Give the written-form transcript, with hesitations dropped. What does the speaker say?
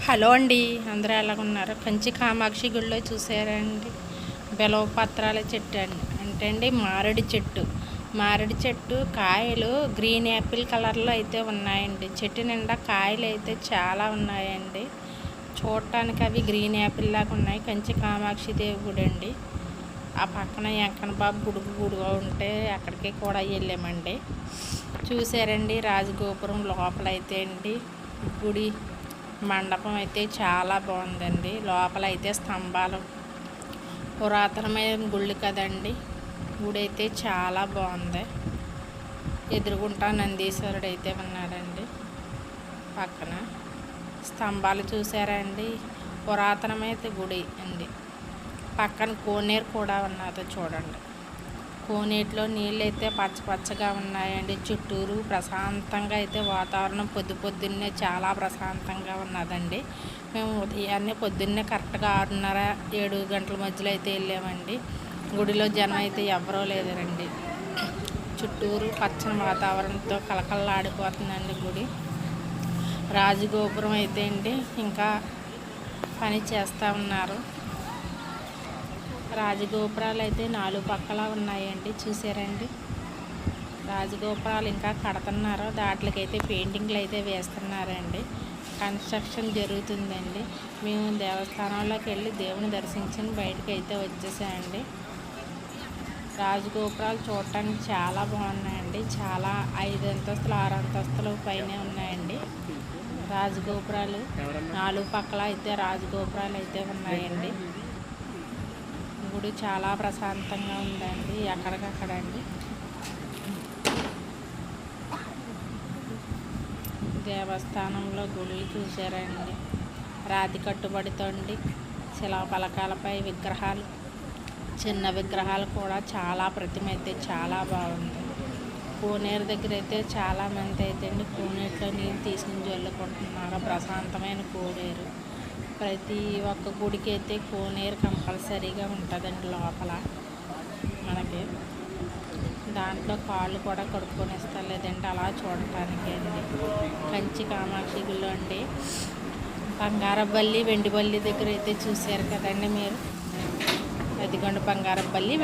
Hello అండి, అందరూ ఎలాగున్నారు? కంచి కామాక్షి గుడిలో చూసారండి బెలవపత్రాల చెట్టు అంటే మారేడు చెట్టు కాయలు గ్రీన్ యాపిల్ కలర్లో అయితే ఉన్నాయండి. చెట్టు నిండా కాయలు అయితే చాలా ఉన్నాయండి. చూడటానికి అవి గ్రీన్ యాపిల్ లాగా ఉన్నాయి. కంచి కామాక్షి దేవి గుడి అండి. ఆ పక్కన వెంకన్న బాబు గుడిగా ఉంటే అక్కడికి కూడా వెళ్ళామండి. చూసారండి రాజగోపురం లోపల అయితే అండి గుడి మండపం అయితే చాలా బాగుందండి. లోపల అయితే స్తంభాలు పురాతనమైన గుళ్ళు కదండి. గుడి అయితే చాలా బాగుంది. ఎదురుగుంటా నందీశ్వరుడు అయితే ఉన్నాడండి. పక్కన స్తంభాలు చూసారండి. పురాతనమైన గుడి అండి. పక్కన కోనేరు కూడా ఉన్నది చూడండి. కోనేటిలో నీళ్ళు అయితే పచ్చగా ఉన్నాయండి. చుట్టూరు ప్రశాంతంగా అయితే వాతావరణం పొద్దున్నే చాలా ప్రశాంతంగా ఉన్నదండి. మేము ఉదయాన్నే పొద్దున్నే కరెక్ట్గా 6:30 7 గంటల మధ్యలో అయితే వెళ్ళామండి. గుడిలో జనం అయితే ఎవరూ లేదండి. చుట్టూరు పచ్చని వాతావరణంతో కలకల్లాడిపోతుందండి గుడి. రాజగోపురం అయితే అండి ఇంకా పని చేస్తూ ఉన్నారు. రాజగోపురాలు అయితే 4 పక్కల ఉన్నాయండి. చూసారండి రాజగోపురాలు ఇంకా కడుతున్నారు. దాంట్లోకైతే పెయింటింగ్లు అయితే వేస్తున్నారండి. కన్స్ట్రక్షన్ జరుగుతుందండి. మేము దేవస్థానంలోకి వెళ్ళి దేవుని దర్శించుని బయటకు అయితే వచ్చేసామండి. రాజగోపురాలు చూడటానికి చాలా బాగున్నాయండి. చాలా 5 అంతస్తులు 6 అంతస్తులు పైనే ఉన్నాయండి. రాజగోపురాలు 4 పక్కల అయితే రాజగోపురాలు అయితే ఉన్నాయండి. గుడి చాలా ప్రశాంతంగా ఉందండి. ఎక్కడికక్కడండి దేవస్థానంలో గుళ్ళు చూసారండి. రాతి కట్టుబడితోండి శిలాఫలకాలపై విగ్రహాలు, చిన్న విగ్రహాలు కూడా చాలా ప్రతిమ అయితే చాలా బాగుంది. కోనేరు దగ్గర అయితే చాలామంది అయితే అండి కోనేరులో నీళ్ళు తీసుకుని జల్లుకుంటున్నారు. ప్రశాంతమైన కోనేరు. ప్రతి ఒక్క గుడికి అయితే కోనేరు కంపల్సరీగా ఉంటుందండి. లోపల మనకి దాంట్లో కాళ్ళు కూడా కడుక్కొని ఇస్తారు, లేదంటే అలా చూడటానికి అండి. కంచి కామాక్షి గుడిలో అండి బంగారబల్లి వెండిబల్లి దగ్గర అయితే చూశారు కదండి మీరు. అదిగోండి బంగారబల్లి